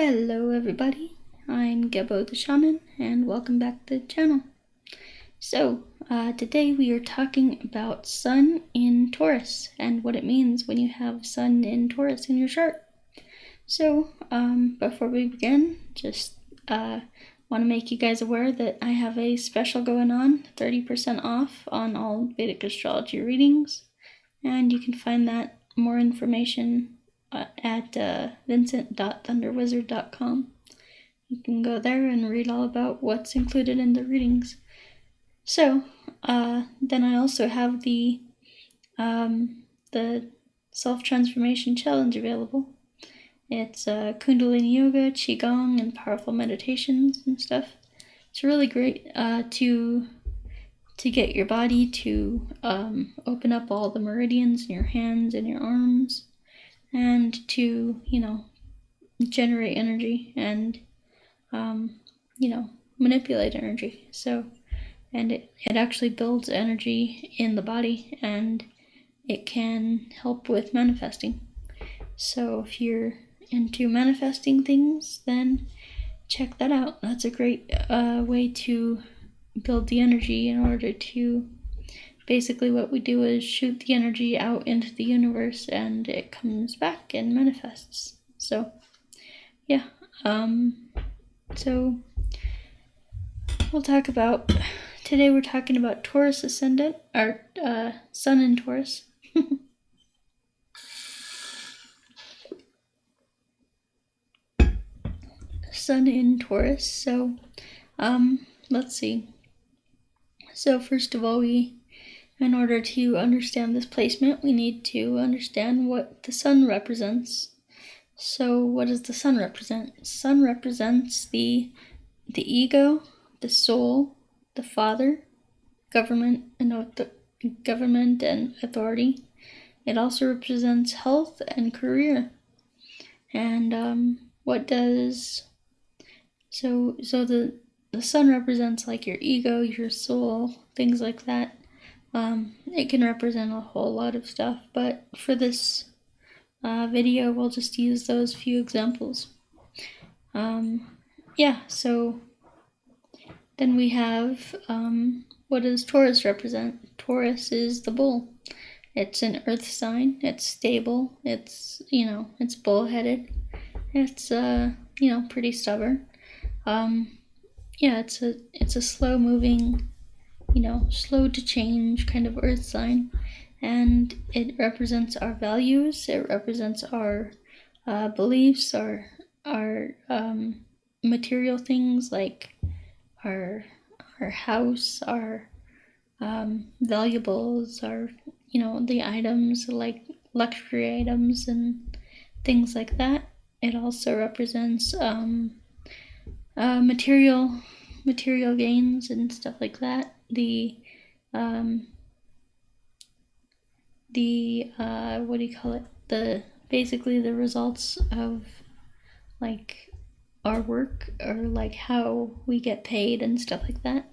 Hello everybody, I'm Gebo the Shaman, and welcome back to the channel. So, today we are talking about Sun in Taurus, and what it means when you have Sun in Taurus in your chart. So, before we begin, just want to make you guys aware that I have a special going on, 30% off on all Vedic Astrology readings, and you can find that more information at vincent.thunderwizard.com. You can go there and read all about what's included in the readings. So, then I also have the self-transformation challenge available. It's Kundalini Yoga, Qigong, and powerful meditations and stuff. It's really great to get your body to open up all the meridians in your hands and your arms, and to, generate energy and, manipulate energy. So, and it actually builds energy in the body, and it can help with manifesting. So if you're into manifesting things, then check that out. That's a great way to build the energy. In order to, basically what we do is shoot the energy out into the universe, and it comes back and manifests. So yeah, so today we're talking about Taurus ascendant, or Sun in Taurus. Sun in Taurus. So let's see. So first of all, in order to understand this placement, we need to understand what the Sun represents. So what does the Sun represent? Sun represents the ego, the soul, the father, government and authority. It also represents health and career. And the Sun represents like your ego, your soul, things like that. It can represent a whole lot of stuff, but for this video, we'll just use those few examples. So then we have, what does Taurus represent? Taurus is the bull. It's an earth sign. It's stable. It's, it's bullheaded. It's, pretty stubborn. It's a slow moving, slow to change kind of earth sign. And it represents our values. It represents our beliefs, our material things like our house, our valuables, our the items like luxury items and things like that. It also represents material gains and stuff like that. Basically the results of like our work, or like how we get paid and stuff like that.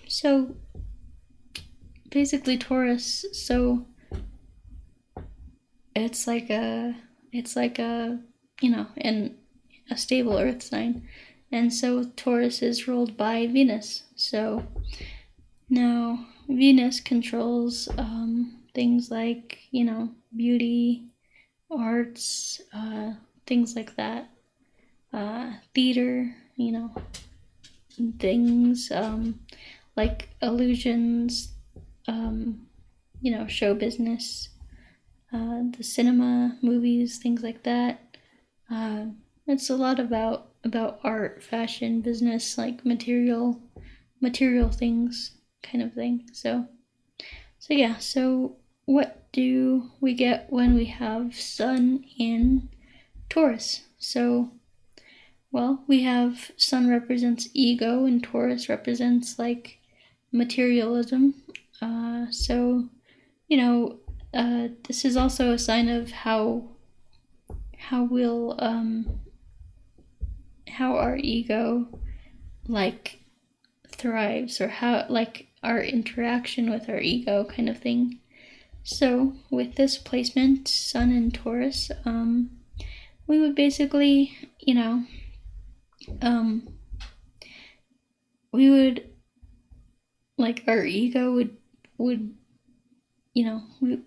So basically Taurus, so it's like a in a stable earth sign. And so Taurus is ruled by Venus. So now Venus controls things like, beauty, arts, things like that, theater, things like illusions, show business, the cinema, movies, things like that. It's a lot about art, fashion, business, like material things kind of thing. So what do we get when we have Sun in Taurus? So, well, we have Sun represents ego, and Taurus represents like materialism. This is also a sign of how our ego like thrives, or how like our interaction with our ego kind of thing. So with this placement, Sun in Taurus, we would basically, we would, like, our ego would we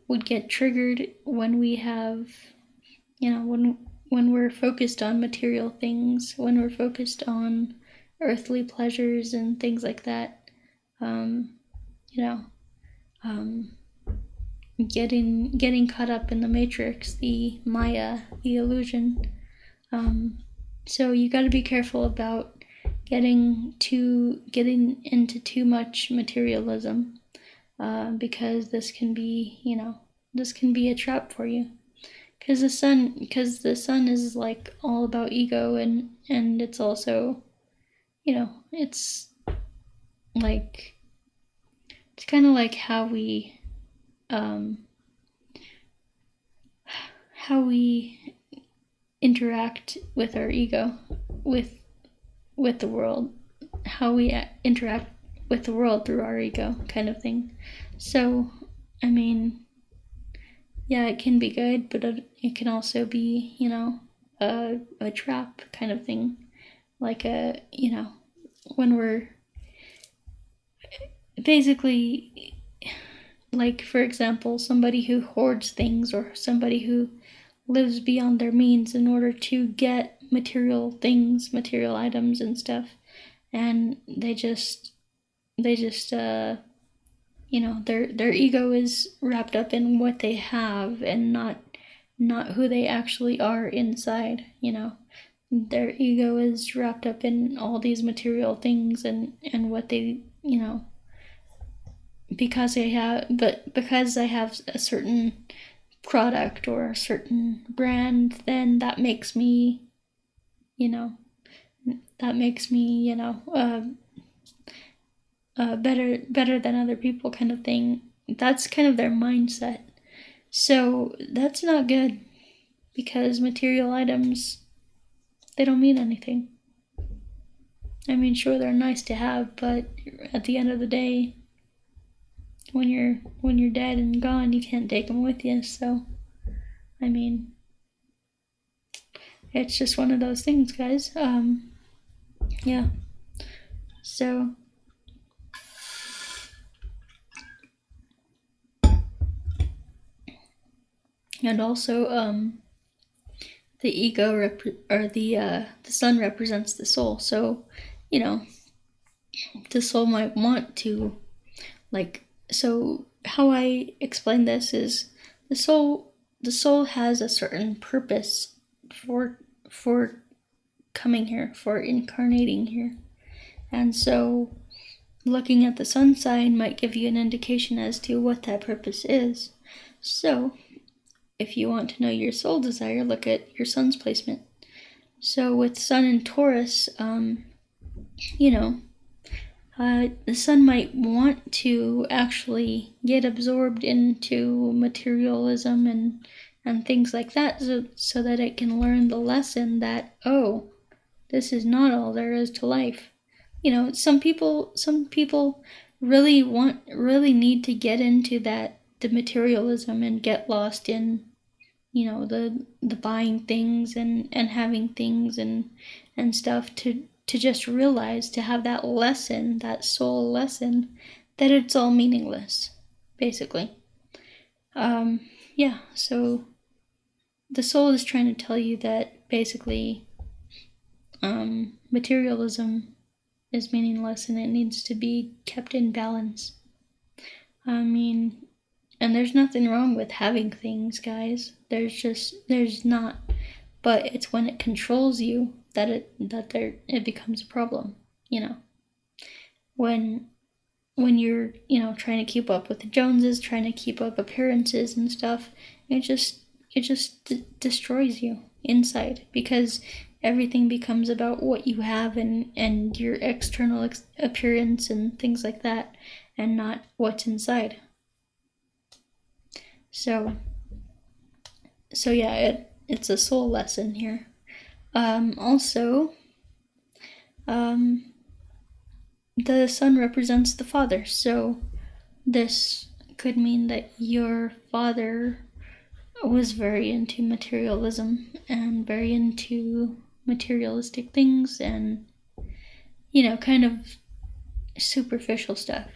would get triggered when we have, when we're focused on material things, when we're focused on earthly pleasures and things like that. Getting caught up in the matrix, the Maya, the illusion. So you got to be careful about getting into too much materialism, because this can be a trap for you. Because the sun is like all about ego, and it's also, it's like, it's kind of like how we interact with our ego, with the world, how we interact with the world through our ego, kind of thing. So, I mean, yeah, it can be good, but it can also be, a trap kind of thing. Like when we're basically, like, for example, somebody who hoards things, or somebody who lives beyond their means in order to get material things, material items and stuff, and they just their ego is wrapped up in what they have, and not who they actually are inside. Their ego is wrapped up in all these material things, and what they, because they have a certain product or a certain brand, then that makes me, better than other people, kind of thing. That's kind of their mindset. So that's not good, because material items, they don't mean anything. I mean, sure, they're nice to have, but at the end of the day, when you're dead and gone, you can't take them with you. So, I mean, it's just one of those things, guys. Yeah. So, and also, the ego or the sun represents the soul. So, the soul might want to, like, so how I explain this is, the soul has a certain purpose for coming here, for incarnating here. And so looking at the sun sign might give you an indication as to what that purpose is. So if you want to know your soul desire, look at your sun's placement. So with sun in Taurus, the sun might want to actually get absorbed into materialism and things like that, so that it can learn the lesson that, oh, this is not all there is to life. Some people really need to get into the materialism and get lost in, the buying things and having things and stuff, to just realize, to have that lesson, that soul lesson, that it's all meaningless, basically. Yeah, so the soul is trying to tell you that basically, materialism is meaningless, and it needs to be kept in balance. I mean, and there's nothing wrong with having things, guys. There's not. But it's when it controls you that it becomes a problem. When you're, trying to keep up with the Joneses, trying to keep up appearances and stuff, it just destroys you inside, because everything becomes about what you have and your external appearance and things like that, and not what's inside. So yeah, it's a soul lesson here. Also, the sun represents the father, so this could mean that your father was very into materialism and very into materialistic things and, kind of superficial stuff.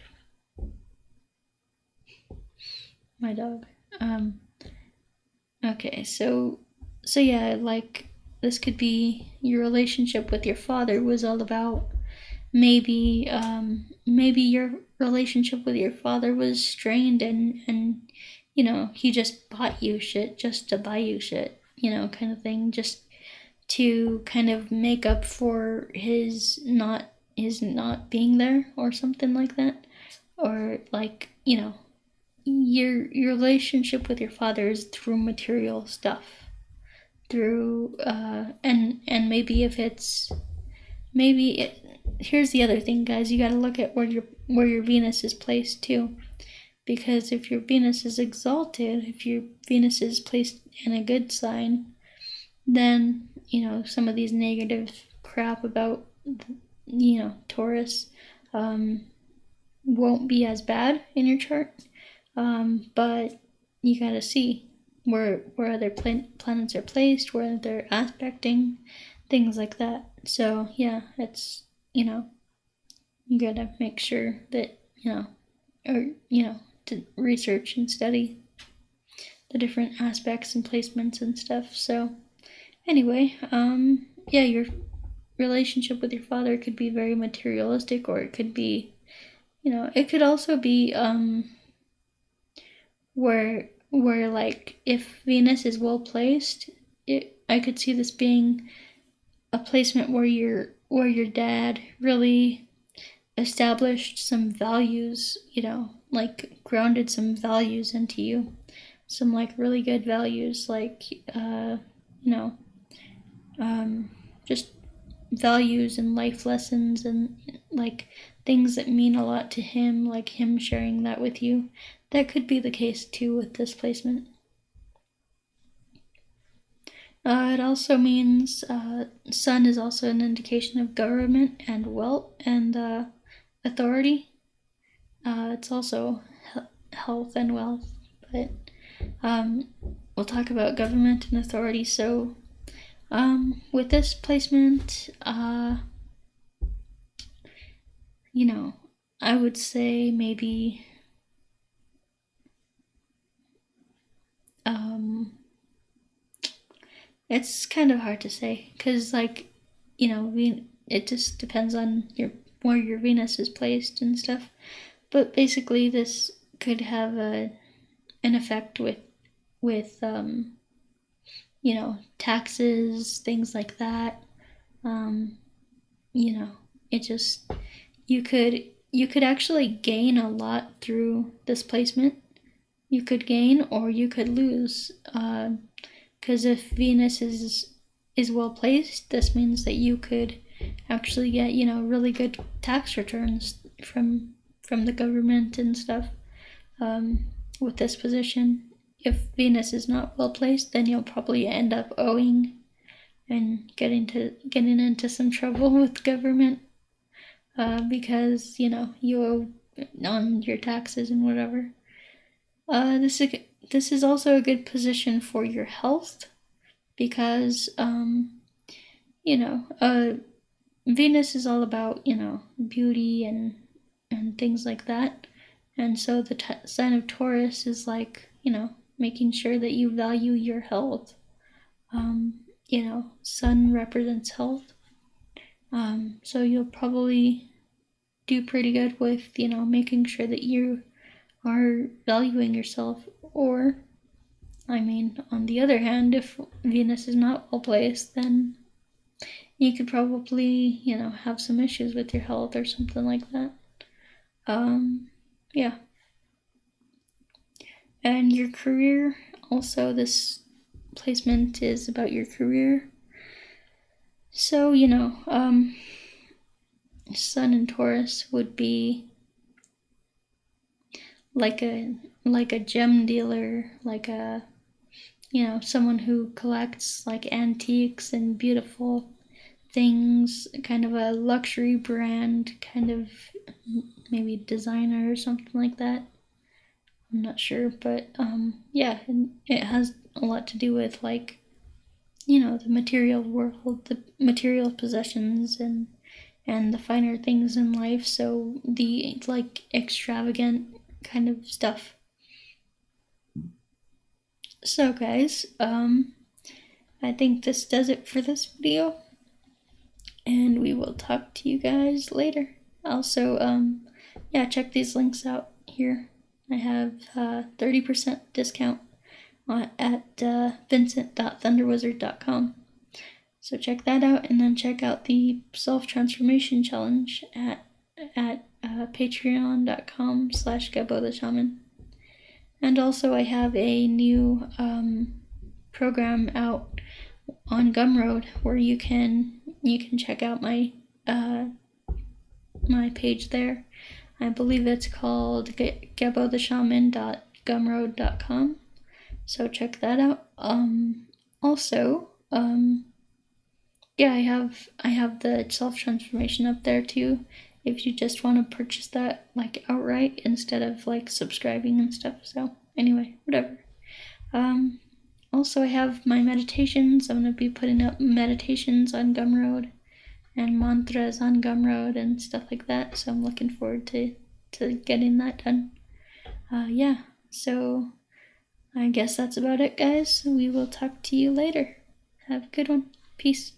My dog. Okay, so yeah, like, this could be your relationship with your father was all about maybe your relationship with your father was strained and he just bought you shit just to buy you shit, kind of thing, just to kind of make up for his not being there or something like that. Or like, your relationship with your father is through material stuff, through and maybe if it's here's the other thing, guys. You got to look at where your Venus is placed too, because if your Venus is exalted, if your Venus is placed in a good sign, then some of these negative crap about Taurus won't be as bad in your chart. But you gotta see where other planets are placed, where they're aspecting, things like that. So yeah, it's you gotta make sure that to research and study the different aspects and placements and stuff. So anyway, yeah, your relationship with your father could be very materialistic, or it could be, it could also be where like if Venus is well placed, I could see this being a placement where your dad really established some values, like grounded some values into you, some like really good values, like just values and life lessons and like things that mean a lot to him, like him sharing that with you. That could be the case too with this placement. It also means sun is also an indication of government and wealth and authority. It's also health and wealth, but we'll talk about government and authority. So with this placement, I would say maybe it's kind of hard to say, because like it just depends on where your Venus is placed and stuff. But basically, this could have an effect with taxes, things like that. It just you could actually gain a lot through this placement. You could gain or you could lose. Because if Venus is well placed, this means that you could actually get really good tax returns from the government and stuff. With this position, if Venus is not well placed, then you'll probably end up owing and getting into some trouble with government, because you owe on your taxes and whatever. This is also a good position for your health, because Venus is all about beauty and things like that, and so the sign of Taurus is like making sure that you value your health. Sun represents health, so you'll probably do pretty good with making sure that you are valuing yourself. Or on the other hand, if Venus is not well placed, then you could probably have some issues with your health or something like that. Yeah. And your career, also, this placement is about your career. So Sun in Taurus would be like a gem dealer, like a someone who collects like antiques and beautiful things, kind of a luxury brand, kind of maybe designer or something like that. I'm not sure, but yeah, and it has a lot to do with, like, you know, the material world, the material possessions, and the finer things in life. So the, like, extravagant kind of stuff. So guys, I think this does it for this video, and we will talk to you guys later. Also, yeah, check these links out here. I have 30% discount at vincent.thunderwizard.com. So check that out, and then check out the self-transformation challenge at patreon.com/Gebo the Shaman. And also I have a new program out on Gumroad where you can check out my my page there. I believe it's called gebotheshaman.gumroad.com. So check that out. Also, yeah, I have the self-transformation up there too, if you just want to purchase that, like, outright instead of, like, subscribing and stuff. So anyway, whatever. Also, I have my meditations. I'm going to be putting up meditations on Gumroad and mantras on Gumroad and stuff like that. So I'm looking forward to getting that done. Yeah, so I guess that's about it, guys. We will talk to you later. Have a good one. Peace.